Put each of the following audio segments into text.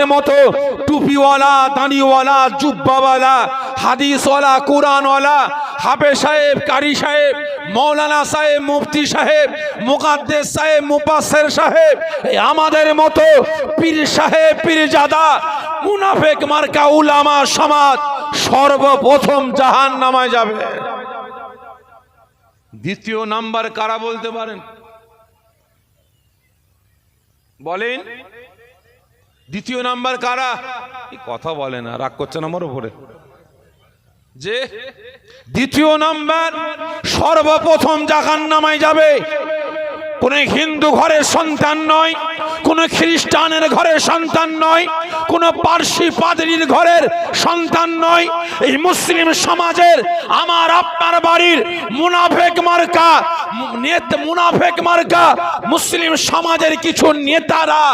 আমাদের মতো টুপিওয়ালা, দাড়িওয়ালা, জুব্বাওয়ালা, হাদিসওয়ালা, কোরআনওয়ালা, হাফেজ সাহেব, কারি সাহেব, মৌলানা সাহেব, মুফতি সাহেব, মুকাদ্দেস সাহেব, মুফাসসির সাহেব, আমাদের মতো পীর সাহেব, পীরজাদা, মুনাফিক মার্কা উলামা সমাজ সর্বপ্রথম জাহান্নামে যাবে। দ্বিতীয় নাম্বার কারা বলতে পারেন? বলেন, দ্বিতীয় নাম্বার কারা? কথা বলে না, রাগ করছেন আমার উপরে। যে দ্বিতীয় নাম্বার সর্বপ্রথম জাহান্নামে যাবে কোন হিন্দু ঘরের সন্তান নয়, কোন খ্রিস্টানের ঘরের সন্তান নয়, কোন পার্সি পাদ্রীর ঘরের সন্তান নয়। এই মুসলিম সমাজের, আমার আপনার বাড়ির মুনাফিক মার্কা মুসলিম সমাজের কিছু নেতারা,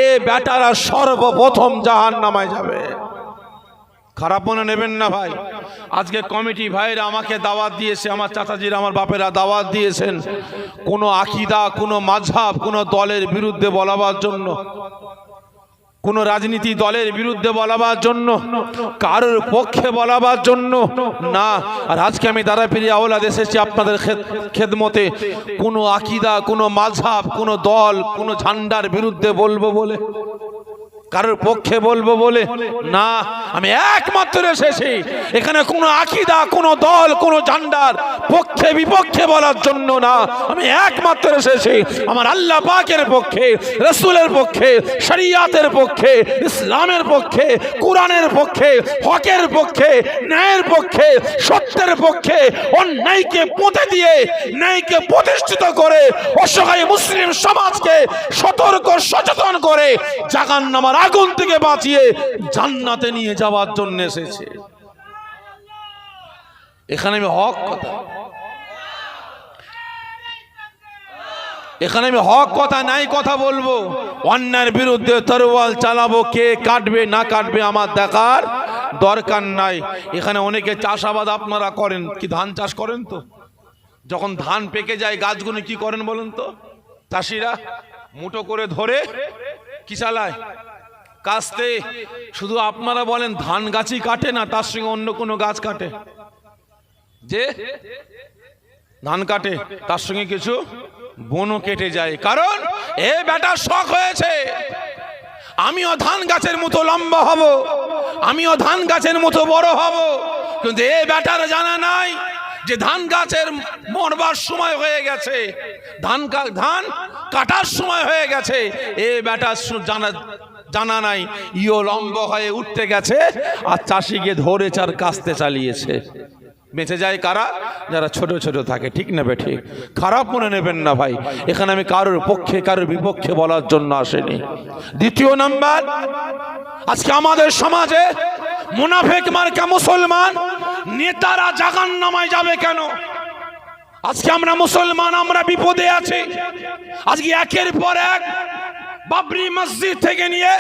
এ বেটারা সর্বপ্রথম জাহান্নামে যাবে। খারাপ মনে নেবেন না ভাই। আজকে কমিটি ভাইরা আমাকে দাওয়াত দিয়েছে, আমার চাচাজিরা, আমার বাপেরা দাওয়াত দিয়েছেন কোনো আকীদা, কোনো মাযহাব, কোনো দলের বিরুদ্ধে বলাবার জন্য, কোনো রাজনীতি দলের বিরুদ্ধে বলাবার জন্য, কারোর পক্ষে বলাবার জন্য না। আর আজকে আমি দাদাপীর আওলাদ এসেছি আপনাদের খেদমতে কোনো আকীদা, কোনো মাযহাব, কোনো দল, কোনো ঝান্ডার বিরুদ্ধে বলবো বলে, কারোর পক্ষে বলবো বলে না। আমি একমাত্র এসেছি এখানে কোনো আকীদা, কোনো দল, কোনো ঝান্ডার পক্ষে বিপক্ষে বলার জন্য না। আমি একমাত্র এসেছি আমার আল্লাহ পাকের পক্ষে, রাসূলের পক্ষে, শরীয়তের পক্ষে, ইসলামের পক্ষে, কোরআনের পক্ষে, হকের পক্ষে, ন্যায়ের পক্ষে, সত্যের পক্ষে, অন্যায়কে পুঁতে দিয়ে ন্যায়কে প্রতিষ্ঠিত করে অসহায় মুসলিম সমাজকে সতর্ক সচেতন করে জাহান্নামের আগুন থেকে বাঁচিয়ে জান্নাতে নিয়ে যাওয়ার জন্য এসেছে। এখানে আমি হক কথা নাই কথা বলবো, অন্যায়ের বিরুদ্ধে তরোয়াল চালাবো, কে কাটবে না কাটবে আমার দেখার দরকার নাই। এখানে অনেকে চাষাবাদ আপনারা করেন, কি ধান চাষ করেন? তো যখন ধান পেকে যায় গাছগুলো কি করেন বলেন তো? চাষিরা মুঠো করে ধরে কি চালায়? কাস্তে। শুধু আপনারা বলেন ধান গাছই কাটে না, তার সঙ্গে অন্য কোনো গাছ কাটে। যে ধান কাটে তার সঙ্গে কিছু বনও কেটে যায়, কারণ এ বেটা শখ হয়েছে আমিও ধান গাছের মতো লম্বা হব, আমিও ধান গাছের মতো বড় হব। কিন্তু এ বেটার জানা নাই যে ধান গাছের মরবার সময় হয়ে গেছে, ধান কাটার সময় হয়ে গেছে। এ বেটা জানা নাই ইও লম্বা হয়ে উঠতে গেছে আর চাষিকে ধরে চার কাস্তে চালিয়েছে। বেঁচে যায় কারা? যারা ছোট ছোট থাকে। ঠিক না বেঠিক? খারাপ মনে নেবেন না ভাই, এখানে আমি কারোর পক্ষে কারোর বিপক্ষে বলার জন্য আসেনি। দ্বিতীয় নাম্বার, আজকে আমাদের সমাজে মুনাফিক মার্কা মুসলমান নেতারা জাহান্নামে যাবে কেন? আজকে আমরা মুসলমান, আমরা বিপদে আছি। আজকে একের পর এক বাবরি মসজিদ থেকে নিয়ে,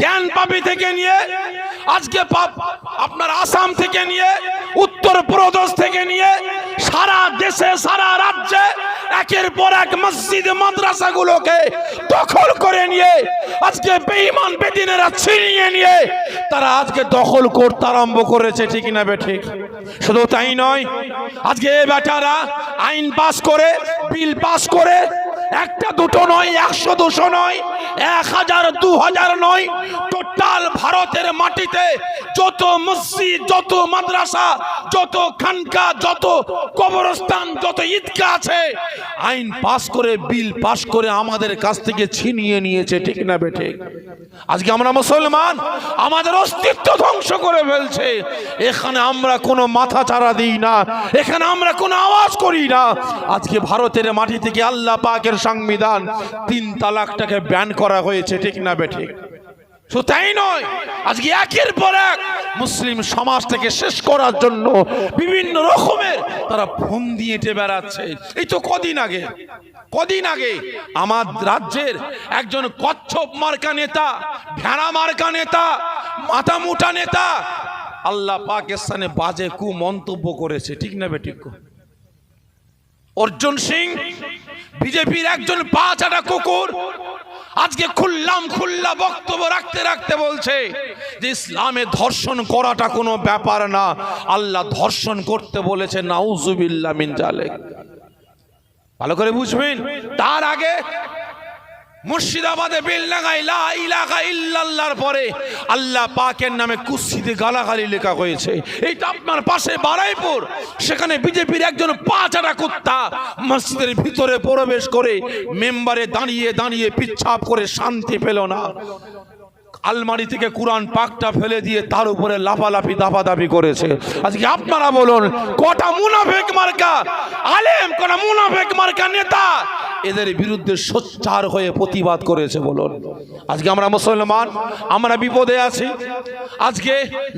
জ্ঞানপাপী থেকে নিয়ে, আজকে আপনার আসাম থেকে নিয়ে, উত্তরপ্রদেশ থেকে নিয়ে, সারা দেশে সারা রাজ্যে একের পর এক মসজিদ মাদ্রাসাগুলোকে দখল করে নিয়ে আজকে বেঈমান বেদিনেরা ছিনিয়ে নিয়ে তারা আজকে দখল করতে আরম্ভ করেছে। ঠিক না বেঠিক? শুধু তাই নয়, আজকে এই বেটারা আইন পাস করে, বিল পাস করে, একটা দুটো নয়, 100 200 নয়, 1000 2000 নয়, টোটাল ভারতের মাটিতে যত মসজিদ, যত মাদ্রাসা, যত খানকা, যত কবরস্থান, যত ঈদগাহ আছে, আইন পাস করে, বিল পাস করে আমাদের কাছ থেকে ছিনিয়ে নিয়েছে। ঠিক না বেঠিক? আজকে আমরা মুসলমান, আমাদের অস্তিত্ব ধ্বংস করে ফেলছে। এখানে আমরা কোনো মাথা চারা দিই না, এখানে আমরা কোনো আওয়াজ করি না। আজকে ভারতের মাটি থেকে আল্লাহ পাকের সংবিধান 3 তালাকটাকে ব্যান করা হয়েছে। ঠিক না বেঠিক? শুধু তাই নয়, আজকে একের পর এক মুসলিম সমাজটাকে শেষ করার জন্য বিভিন্ন রকমের তারা ফোন দিয়ে হেঁটে বেড়াচ্ছে। এই তো কদিন আগে আমার রাজ্যের একজন কচ্ছপ মার্কা নেতা, ভেড়া মার্কা নেতা, মাথা মুঠা নেতা আল্লাহ পাকিস্তানে বাজে কু মন্তব্য করেছে। ঠিক না বেঠিক? অর্জুন সিং বিজেপির একজন পা চাটা কুকুর আজকে খুল্লা বক্তব্য রাখতে রাখতে বলছে যে ইসলামে ধর্ষণ করাটা কোনো ব্যাপার না, আল্লাহ ধর্ষণ করতে বলেছে, নাউজুবিল্লাহ মিন জালিক। ভালো করে বুঝবেন। তার আগে মুর্শিদাবাদে বেলডাঙ্গায় লা ইলাহা ইল্লাল্লাহর পরে আল্লাহ পাকের নামে কুৎসিতে গালাগালি লেখা হয়েছে। এইটা আপনার পাশে বারাইপুর, সেখানে বিজেপির একজন পাঁচাটা কুত্তা মসজিদের ভিতরে প্রবেশ করে মেম্বারে দাঁড়িয়ে দাঁড়িয়ে পিচ্ছাপ করে শান্তি পেল না। আলমারি থেকে কুরআন পাকটা ফেলে দিয়ে তার উপরে লাফালাফি দাপাদাপি করেছে। আজকে আপনারা বলুন, কটা মুনাফিক মার্কা আলেম, কটা মুনাফিক মার্কা নেতা এদের বিরুদ্ধে সোচ্চার হয়ে প্রতিবাদ করেছে বলুন? আজকে আমরা মুসলমান, আমরা বিপদে আছি। আজকে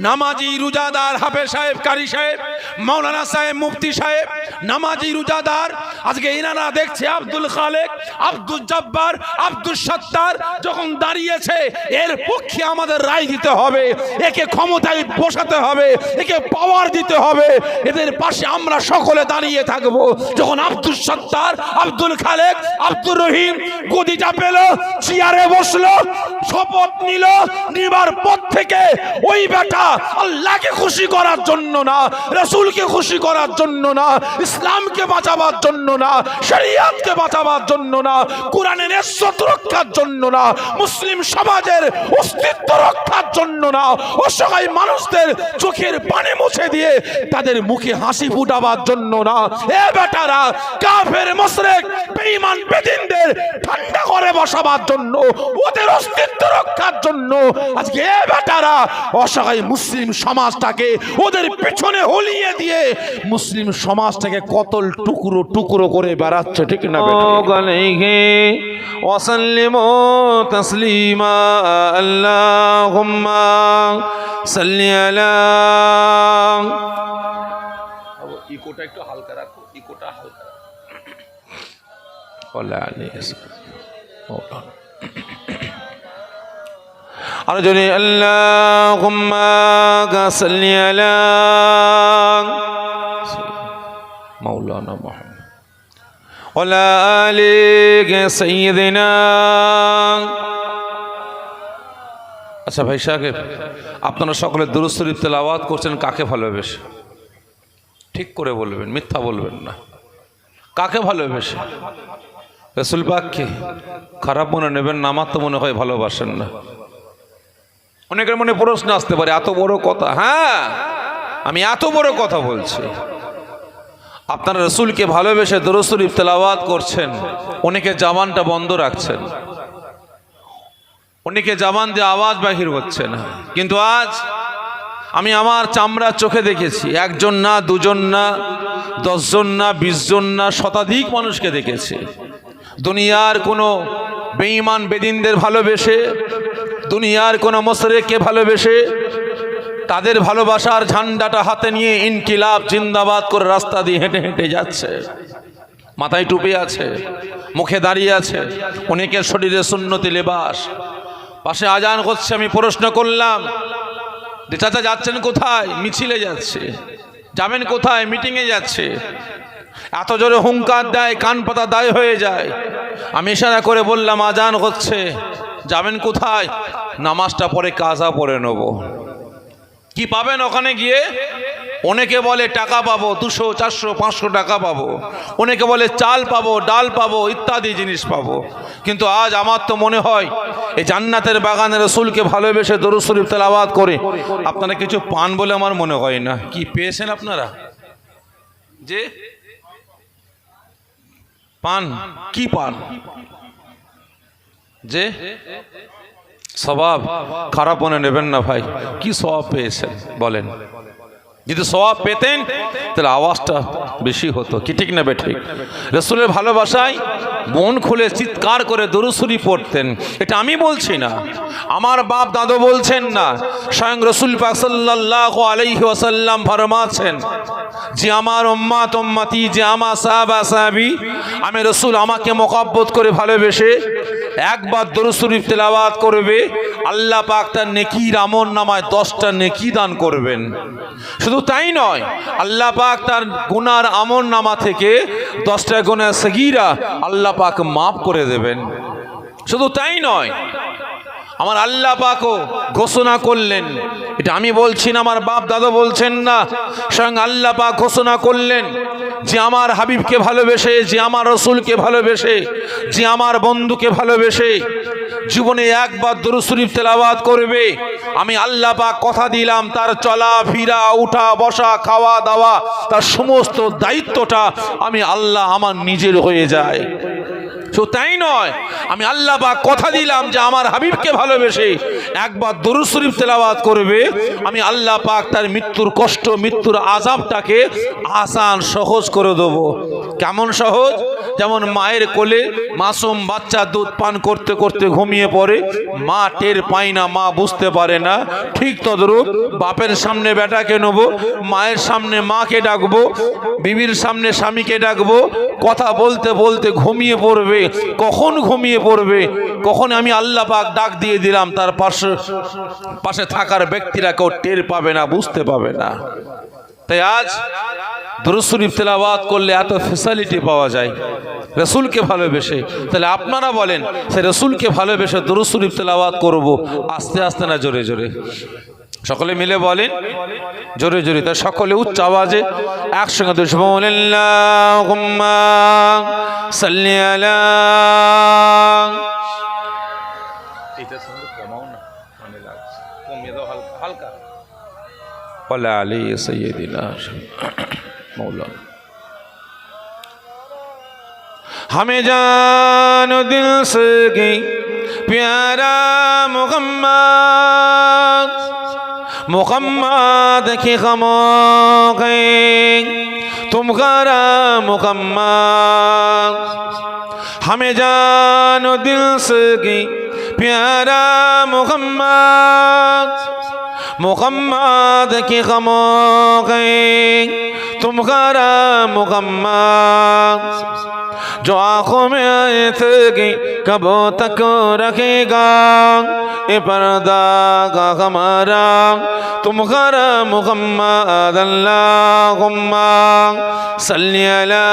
নামাজি রোজাদার হাফেজ সাহেব, কারি সাহেব, মাওলানা সাহেব, মুফতি সাহেব, নামাজি রোজাদার, আজকে এনারা দেখছে আব্দুল খালেক, আব্দুল জব্বার, আব্দুল সত্তার যখন দাঁড়িয়েছে, এর পক্ষে আমাদের রায় দিতে হবে, একে ক্ষমতায় বসাতে হবে, একে পাওয়ার দিতে হবে, এদের পাশে আমরা সকলে দাঁড়িয়ে থাকবো। যখন আব্দুল সত্তার, আব্দুল খালেক, আব্দুর রহিম গদিটা পেল, চেয়ারে বসলো, শপথ নিল, নিবার পর থেকে ওই বেটা আল্লাহকে খুশি করার জন্য না, রাসূলকে খুশি করার জন্য না, ইসলামকে বাঁচাবার জন্য না, শরীয়তকে বাঁচাবার জন্য না, কোরআনের ইজ্জত রক্ষার জন্য না, মুসলিম সমাজের অস্তিত্ব রক্ষার জন্য না, অসহায় মানুষদের চোখের পানি মুছে দিয়ে তাদের মুখে হাসি ফুটাবার জন্য না, এ বেটারা কাফের মুশরিক বেঈমান বেদিনদের ঠান্ডা করে বসাবার জন্য, ওদের অস্তিত্ব রক্ষার জন্য আজকে এ বেটারা অসহায় মুসলিম সমাজটাকে ওদের পেছনে হলিয়ে দিয়ে মুসলিম সমাজটাকে কতল টুকরো টুকরো করে বেড়াচ্ছে, ঠিক না? ওয়াসাল্লিমু তাসলিমা আল্লাহুম্মা সাল্লি আলা। ইকোটা একটু হালকা রাখো, ইকোটা হালকা আর যদি আল্লাহুম্মা সাল্লি আলা মাওলানা মুহাম্মদ ওয়ালা আলি সাইয়্যিদিনা। আচ্ছা ভাই সাহেব, আপনারা সকলে দুরূদ শরীফ তেলাওয়াত করছেন, কাকে ভালোবেসে? ঠিক করে বলবেন, মিথ্যা বলবেন না। কাকে ভালোবেসে? রাসূল পাককে? খারাপ মনে নেবেন না, আমার তো মনে হয় ভালোবাসেন না। অনেকের মনে প্রশ্ন আসতে পারে, এত বড় কথা? হ্যাঁ, আমি এত বড় কথা বলছি। আপনারা রাসূলকে ভালোবেসে দুরূদ শরীফ তেলাওয়াত করছেন, অনেকে জবানটা বন্ধ রাখছেন, অনেকে জবান দিয়ে আওয়াজ বাহির হচ্ছে না। কিন্তু আজ আমি আমার চামড়া চোখে দেখেছি, একজন না, দুজন না, 10 জন না, 20 জন না, শতাধিক মানুষকে দেখেছি দুনিয়ার কোনো বেঈমান বেদিনদের ভালোবেসে, দুনিয়ার কোনো মুশরিককে ভালোবেসে, তাদের ভালোবাসার ঝান্ডাটা হাতে নিয়ে ইনকিলাব জিন্দাবাদ করে রাস্তা দিয়ে হেঁটে হেঁটে যাচ্ছে। মাথায় টুপি আছে, মুখে দাঁড়িয়ে আছে, অনেকের শরীরে সুন্নতি লেবাস, পাশে আজান হচ্ছে। আমি প্রশ্ন করলাম যে চাচা যাচ্ছেন কোথায়? মিছিলে যাচ্ছে। যাবেন কোথায়? মিটিংয়ে যাচ্ছে। এত জোরে হুঙ্কার দেয়, কান পাতা দায় হয়ে যায়। আমি ইশারা করে বললাম আজান হচ্ছে, যাবেন কোথায়? নামাজটা পরে কাজা পড়ে নেব। কি পাবেন ওখানে গিয়ে? অনেকে বলে টাকা পাবো, 200, 400, 500 টাকা পাবো, অনেকে বলে চাল পাবো, ডাল পাবো, ইত্যাদি জিনিস পাবো। কিন্তু আজ আমার তো মনে হয় এই জান্নাতের বাগানে রাসূলকে ভালোবেসে দরুদ শরীফ তেলাওয়াত করে আপনারা কিছু পান বলে আমার মনে হয় না। কি পেয়েছেন আপনারা? যে পান, কি পান? যে সওয়াব? খারাপ মনে নেবেন না ভাই, কি সওয়াব পেয়েছেন বলেন? যদি সওয়াব পেতেন তাহলে আওয়াজটা বেশি হতো, কি ঠিক না বেঠিক? রাসূলের ভালোবাসায় মন খুলে চিৎকার করে দরুদ শরীফ পড়তেন। এটা আমি বলছি না, আমার বাপ দাদু বলছেন না, স্বয়ং রাসূল পাক সাল্লাল্লাহু আলাইহি ওয়াসাল্লাম ফরমাচ্ছেন যে আমার উম্মত উম্মতি, যে আমার সাহাবা সাহাবী, আমি রাসূল আমাকে মহব্বত করে ভালোবেসে একবার দরুদ শরীফ তেলাওয়াত করবে, আল্লাহ পাক তার নেকির আমলনামায় 10টা নেকি দান করবেন। শুধু তাই নয়, আল্লাহ পাক তার গুনার আমলনামা থেকে 10টা গুনাহ সগীরা আল্লাহ পাক মাফ করে দেবেন। শুধু তাই নয়, আমার আল্লাহ পাকও ঘোষণা করলেন, এটা আমি বলছি না, আমার বাপ দাদা বলছেন না, স্বয়ং আল্লাহ পাক ঘোষণা করলেন যে আমার হাবিবকে ভালোবেসে, যে আমার রসুলকে ভালোবেসে, যে আমার বন্ধুকে ভালোবেসে জীবনে একবার দুরূদ শরীফ তেলাওয়াত করবে, আমি আল্লাহ পাক কথা দিলাম তার চলা ফিরা, উঠা বসা, খাওয়া দাওয়া, তার সমস্ত দায়িত্বটা আমি আল্লাহ আমার নিজের হয়ে যায়। তো তাই নয়, আমি আল্লাহ পাক কথা দিলাম যে আমার হাবিবকে ভালোবেসে একবার দুরূদ শরীফ তেলাওয়াত করবে, আমি আল্লাহ পাক তার মৃত্যুর কষ্ট, মৃত্যুর আযাবটাকে আসান সহজ করে দেব। কেমন সহজ? যেমন মায়ের কোলে মাসুম বাচ্চা দুধ পান করতে করতে ঘুমিয়ে পড়ে, মা টের পায় না, মা বুঝতে পারে না, ঠিক তদ্রূপ বাপের সামনে বেটাকে নেবো, মায়ের সামনে মাকে ডাকবো, বিবির সামনে স্বামীকে ডাকবো, কথা বলতে বলতে ঘুমিয়ে পড়বে। কখন ঘুমিয়ে পড়বে, কখন আমি আল্লাহ পাক ডাক দিয়ে দিলাম, তার পাশে থাকার ব্যক্তিরা কেউ টের পাবে না, বুঝতে পাবে না। তাই আজ দুরূদ শরীফ তেলাওয়াত করলে এত ফ্যাসিলিটি পাওয়া যায় রসুলকে ভালোবেসে। তাহলে আপনারা বলেন, সে রসুলকে ভালোবেসে দুরূদ শরীফ তেলাওয়াত করব আস্তে আস্তে না জোরে জোরে? সকলে মিলে বলেন জোরে জোরে। তাই সকলে উচ্চ আওয়াজে একসঙ্গে আল্লাহুম্মা সাল্লি আলা, এটা সঙ্গে কমাও না, মানে লাগছে, কমিয়ে দাও হালকা হালকা, ওয়ালা আলী সাইয়্যিদিনা মৌলানা। हमें जानो दिल से कि प्यारा मोहम्मद, मोहम्मद की खामोशी तुम्हारा मोहम्मद। हमें जानो दिल से कि प्यारा मोहम्मद, मोहम्मद की खामोशी तुम्हारा मोहम्मद। जो आँखों में आए थे कि कब तक रखेगा ये पर्दा का हमारा तुम्हारा मुहम्मद। अल्लाहुम्मा सल्ली अला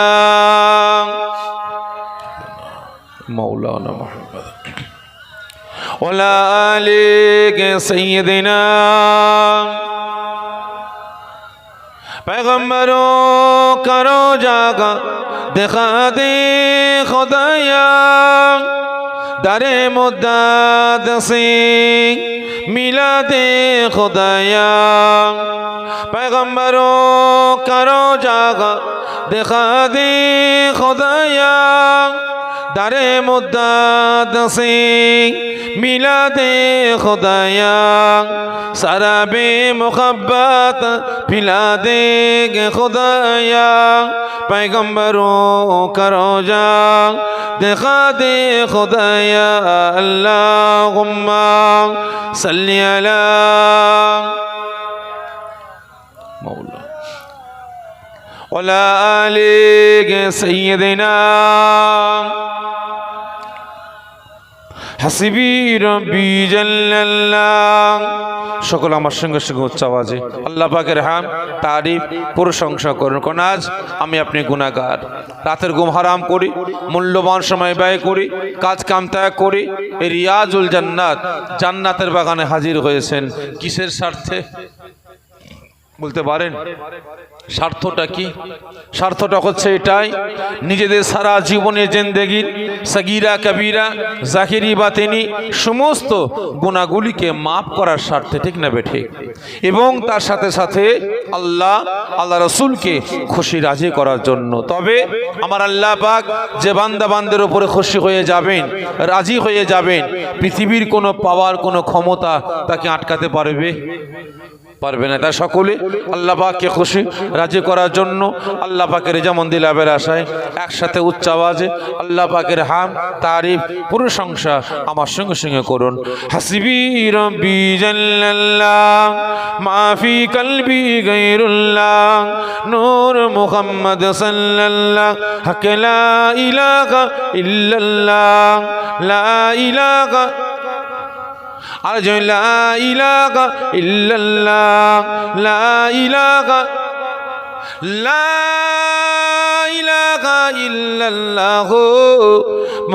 मौलाना मुहम्मद वला आली के सय्यदिना। पैगम्बरों करो जागा दिखा दे खुदाया, दरे मुद्दत से मिला दे खुदाया। पैगम्बरों करो जागा दिखा दे खुदाया, दरे मुद्दत से मिला दे खुदाया। शराबे मुहब्बत पिला देंगे खुदाया। पैगम्बरों का रोजा दिखा दे खुदाया। अल्लाहुम्मा सल्ली अला मौला वला आली सय्यिदिना হাসিবি রব্বি জাল্লাল্লাহ। সকল আমার সঙ্গে সঙ্গে উচ্চ আওয়াজে আল্লাহ পাকের হাম তারিফ প্রশংসা করুন। কোন আজ আমি আপনি গুনাহগার, রাতের ঘুম হারাম করি, মূল্যবান সময় ব্যয় করি, কাজ কাম ত্যাগ করি, এই রিয়াজুল জান্নাত জান্নাতের বাগানে হাজির হয়েছেন কিসের স্বার্থে বলতে পারেন? স্বার্থটা কি? স্বার্থটা হচ্ছে এটাই, নিজেদের সারা জীবনের জিন্দেগির সগীরা কবিরা জাহিরি বাতিনি সমস্ত গুনাহগুলিকে মাফ করার স্বার্থে, ঠিক না বেঠে? এবং তার সাথে সাথে আল্লাহ রসুলকে খুশি রাজি করার জন্য। তবে আমার আল্লাহ পাক যে বান্দা বান্দের উপরে খুশি হয়ে যাবেন, রাজি হয়ে যাবেন, পৃথিবীর কোনো পাওয়ার কোনো ক্ষমতা তাকে আটকাতে পারবে না। তাই সকলে আল্লাহ পাককে খুশি রাজি করার জন্য আল্লাহ পাকের রেজামন্দি লাভের আশায় একসাথে উচ্চ আওয়াজে আল্লাহ পাকের হাম তারিফ প্রশংসা আমার সঙ্গে সঙ্গে করুন। হাসিবি রব্বি জাল্লাল্লাহ মাফি কলবি গায়রুল্লাহ নূর মুহাম্মদ সাল্লাল্লাহ হক লা ইলাহা ইল্লাল্লাহ লা ইলাহা আজ লা ইলাহা ইল্লাল্লাহ লা ইলাহা লা ইলাহা ইল্লাল্লাহ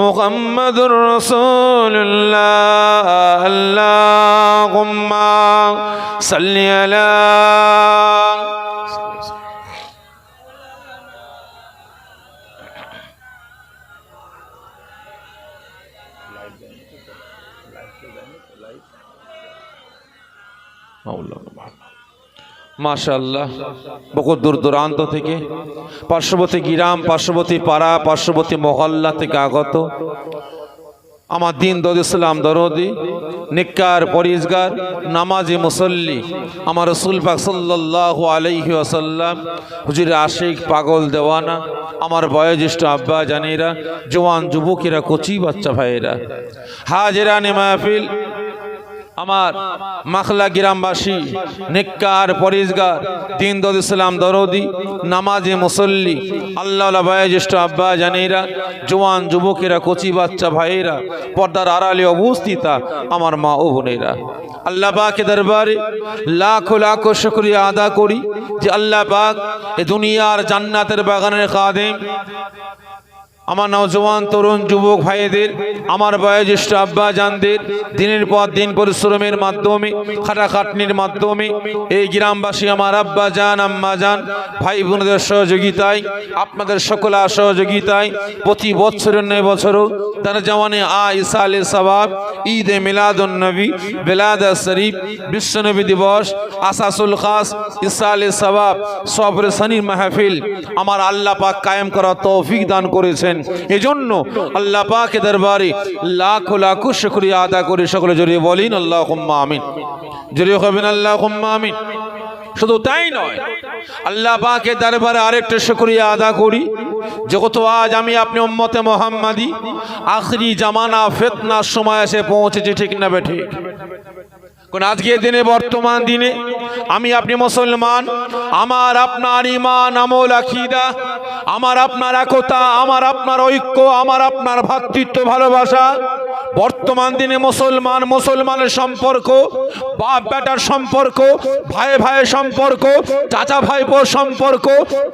মুহাম্মাদুর রাসূলুল্লাহ আল্লাহুম্মা সাল্লি আলা মাশাআল্লাহ বহু দূর দূরান্ত থেকে পার্শ্ববর্তী গ্রাম, পার্শ্ববর্তী পাড়া, পার্শ্ববর্তী মহল্লা থেকে আগত আমার দিন দরদ ইসলাম দরদি নিকার পরিজগার নামাজি মুসল্লি আমার রাসূল পাক সাল্লাল্লাহু আলাইহি ওয়াসাল্লাম হুজুরে আশিক পাগল দেওয়ানা আমার বয়োজ্যেষ্ঠ আব্বা জানেরা, জওয়ান যুবকেরা, কচি বাচ্চা ভাইয়েরা, হাজিরানে মাহফিল, আমার মাখলা গ্রামবাসী, নিকার পরিজগার দিন দরদ ইসলাম দরদি নামাজি মুসল্লি আল্লাহ বয়োজ্যেষ্ঠ আব্বা জানেরা, জওয়ান যুবকেরা, কচি বাচ্চা ভাইয়েরা, পর্দার আড়ালে অবস্থিতা আমার মা ও বোনেরা, আল্লাহ পাকের দরবারে লাখো লাখো শুকরিয়া আদা করি যে আল্লাহ পাক এ দুনিয়ার জান্নাতের বাগানের খাদেম আমার নওজওয়ান তরুণ যুবক ভাইদের, আমার বয়োজ্যেষ্ঠ আব্বা জানদের দিনের পর দিন পরিশ্রমের মাধ্যমে, খাটাখাটনির মাধ্যমে এই গ্রামবাসী আমার আব্বা জান, আম্মা জান, ভাই বোনদের সহযোগিতায়, আপনাদের সকল সহযোগিতায় প্রতি বছরের নয় বছরও তারা জওয়ানে ইসালে সওয়াব, ঈদে মিলাদুন নবী, বেলাদা শরীফ, বিশ্বনবী দিবস, আসাসুল খাস, ইসালে সওয়াব, সবর সানির মাহফিল আমার আল্লাহ পাক কায়েম করার তৌফিক দান করেছেন। এজন্য আল্লাহ পাকের দরবারে লাখো লাখো শুকরিয়া আদা করে সকলে জড়িয়ে বলেন আল্লাহুম্মা আমিন। জড়িয়ে হবেন আল্লাহুম্মা আমিন। শুধু তাই নয়, আল্লাহ পাকের দরবারে আরেকটা শুকরিয়া আদা করি, যত আজ আমি আপনি উম্মতে মুহাম্মাদি আখরি জামানা ফিতনার সময় এসে পৌঁছেছি, ঠিক না বেঠিক? কোন আজকের দিনে, বর্তমান দিনে আমি আপনি মুসলমান, আমার আপনার ঈমান, আমল, আকীদা, আমার আপনার একতা, আমার আপনার ঐক্য, আমার আপনার ভ্রাতৃত্ব, ভালোবাসা, বর্তমান দিনে মুসলমান মুসলমানের সম্পর্ক, বাপ বেটার সম্পর্ক, ভাই ভাইয়ের সম্পর্ক, চাচা ভাইপোর সম্পর্ক,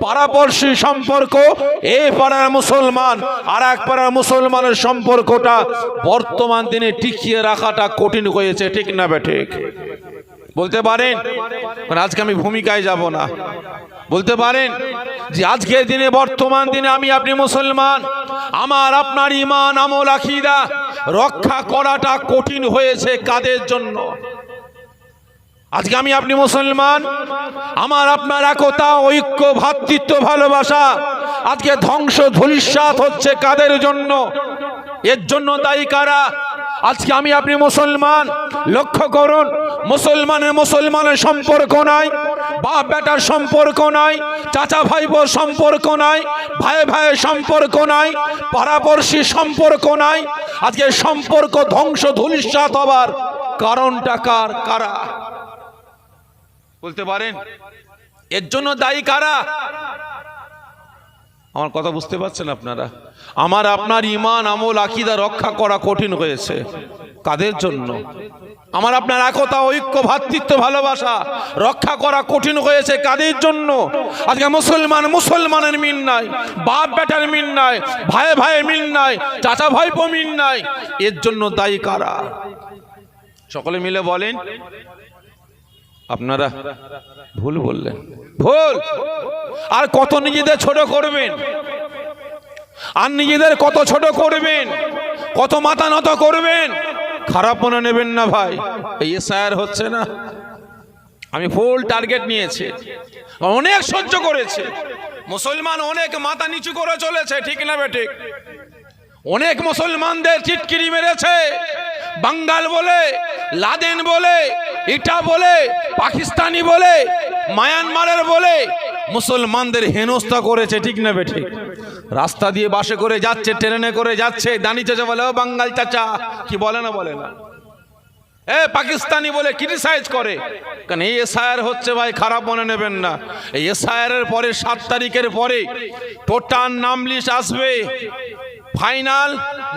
পাড়াপড়শির সম্পর্ক, এই পাড়ার মুসলমান আর এক পাড়ার মুসলমানের সম্পর্কটা বর্তমান দিনে টিকিয়ে রাখাটা কঠিন হয়েছে, ঠিক না বেঠিক? বলতে পারেন? আজকে আমি ভূমিকায় যাব না। বলতে পারেন যে আজকের দিনে, বর্তমান দিনে আমি আপনি মুসলমান, আমার আপনার ঈমান, আমল, আকীদা রক্ষা করাটা কঠিন হয়েছে কাদের জন্য? আজকে আমি আপনি মুসলমান, আমার আপনার একতা, ঐক্য, ভ্রাতৃত্ব, ভালোবাসা আজকে ধ্বংস ধূলিসাৎ হচ্ছে কাদের জন্য? এর জন্য দায়ী কারা? আজকে আমি আপনি মুসলমান, লক্ষ্য করুন, মুসলমানের সম্পর্ক নাই, বাপ বেটার সম্পর্ক নাই, চাচা ভাইবোর সম্পর্ক নাই, ভাই ভাইয়ের সম্পর্ক নাই, পাড়াপড়শির সম্পর্ক নাই। আজকে সম্পর্ক ধ্বংস ধূলিসাৎ হবার কারণটা কারা? বলতে পারেন? এর জন্য দায়ী কারা? আমার কথা বুঝতে পারছেন আপনারা? আমার আপনার ঈমান, আমল, আকীদা রক্ষা করা কঠিন হয়েছে কাদের জন্য? আমার আপনার একতা, ঐক্য, ভ্রাতৃত্ব, ভালোবাসা রক্ষা করা কঠিন হয়েছে কাদের জন্য? আজকে মুসলমানের মিল নাই, বাপ বেটার মিল নাই, ভাই ভাইয়ের মিল নাই, চাচা ভাইপো মিল নাই। এর জন্য দায়ী কারা? সকলে মিলে বলেন। আপনারা ভুল বললেন, ভুল। আর কত নিজেদের ছোট করবেন, আর নিজেদের কত ছোট করবেন, কত মাথা নত করবেন? খারাপ মনে নেবেন না ভাই, এই এসআইআর হচ্ছে না, আমি ফুল টার্গেট নিয়েছি, অনেক সহ্য করেছে মুসলমান, অনেক মাথা নিচু করে চলেছে, ঠিক না বেঠিক? অনেক মুসলমানদের চিটকিরি মেরেছে, বাঙ্গাল বলে, লাদেন বলে, ইটা বলে, পাকিস্তানি বলে, মায়ানমারের বলে মুসলমানদের হেনস্থা করেছে, ঠিক না বেঠিক? রাস্তা দিয়ে বাসে করে যাচ্ছে, ট্রেনে করে যাচ্ছে, দানি চাচা বলে, ও বাঙ্গাল চাচা, কি বলে না বলে না? পাকিস্তানি বলে ক্রিটিসাইজ করে। কারণ এই এসআইআর হচ্ছে ভাই, খারাপ মনে নেবেন না। এই এসআইআর এর পরে 7 তারিখের পরে টোটাল নাম লিস্ট আসবে, ফাইনাল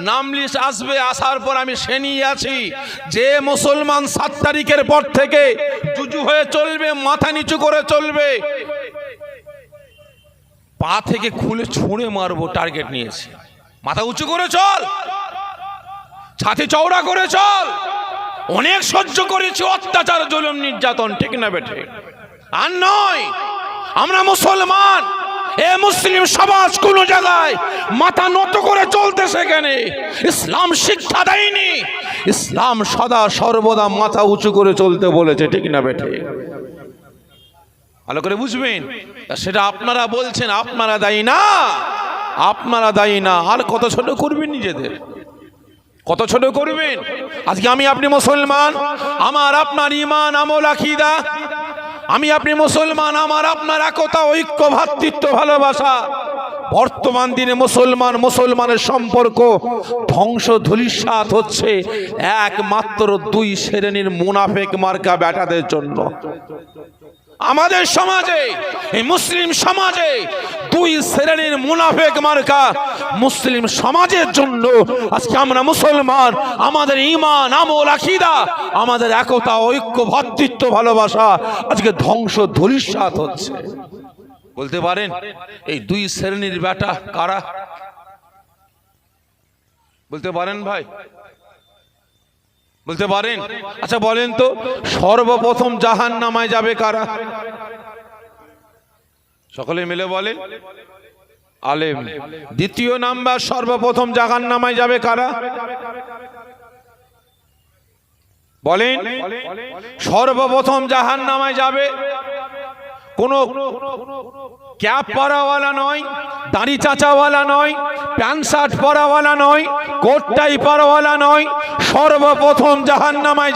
নাম লিস্ট আসবে। আসার পর আমি শুনিয়ে আছি যে মুসলমান 7 তারিখের পর থেকে জুজু হয়ে চলবে, মাথা নিচু করে চলবে। পা থেকে খুলে ছুঁড়ে মারবো টার্গেট নিয়েছি। মাথা উঁচু করে চল, ছাতি চওড়া করে চল। অনেক সহ্য করেছি অত্যাচার, জুলুম, নির্যাতন, ঠিক না বেঠে? আর নয়, আমরা মুসলমান, এ মুসলিম সমাজ কোন জায়গায় মাথা নত করে চলতে শেখেনি। ইসলাম শিক্ষা দেয়নি। ইসলাম সদা সর্বদা মাথা উঁচু করে চলতে বলেছে, ঠিক না বেঠে? ভালো করে বুঝবেন। সেটা আপনারা বলছেন আপনারা দায়ী না, আপনারা দায়ী না। আর কত ছোট করবেন নিজেদের, কত ছোট করবেন? আজকে আমি আপনি মুসলমান, আমার আপনার ঈমান, আমল, আকীদা। আমি আপনি মুসলমান, আমার আপনার একতা, ঐক্য, ভ্রাতৃত্ব, ভালোবাসা। বর্তমান দিনে মুসলমানের সম্পর্ক ধ্বংস ধূলিসাৎ হচ্ছে একমাত্র দুই শ্রেণীর মুনাফিক মার্কা বেটাদের জন্য। আমাদের সমাজে, এই মুসলিম সমাজে দুই শ্রেণীর মুনাফিক মার্কা মুসলিম সমাজের জন্য আজকে আমরা মুসলমান, আমাদের ঈমান, আমল, আকীদা, আমাদের একতা, ঐক্য, ভ্রাতৃত্ব, ভালোবাসা আজকে ধ্বংস ধূলিসাৎ হচ্ছে। বলতে পারেন এই দুই শ্রেণীর বেটা কারা? বলতে পারেন ভাই? বলতে পারেন? আচ্ছা বলেন তো, সর্বপ্রথম জাহান্নামায় যাবে কারা? সকলে মিলে বলেন। আলেম। দ্বিতীয় নাম্বার, সর্বপ্রথম জাহান্নামায় যাবে কারা? বলেন। সর্বপ্রথম জাহান্নামায় যাবে কোন ক্যাপ পরাওয়ালা নয়, দাড়ি চাচাওয়ালা নয়, প্যান্ট শার্ট পরাওয়ালা নয়, কোট টাই পরাওয়ালা নয়। সর্বপ্রথম জাহান্নামায়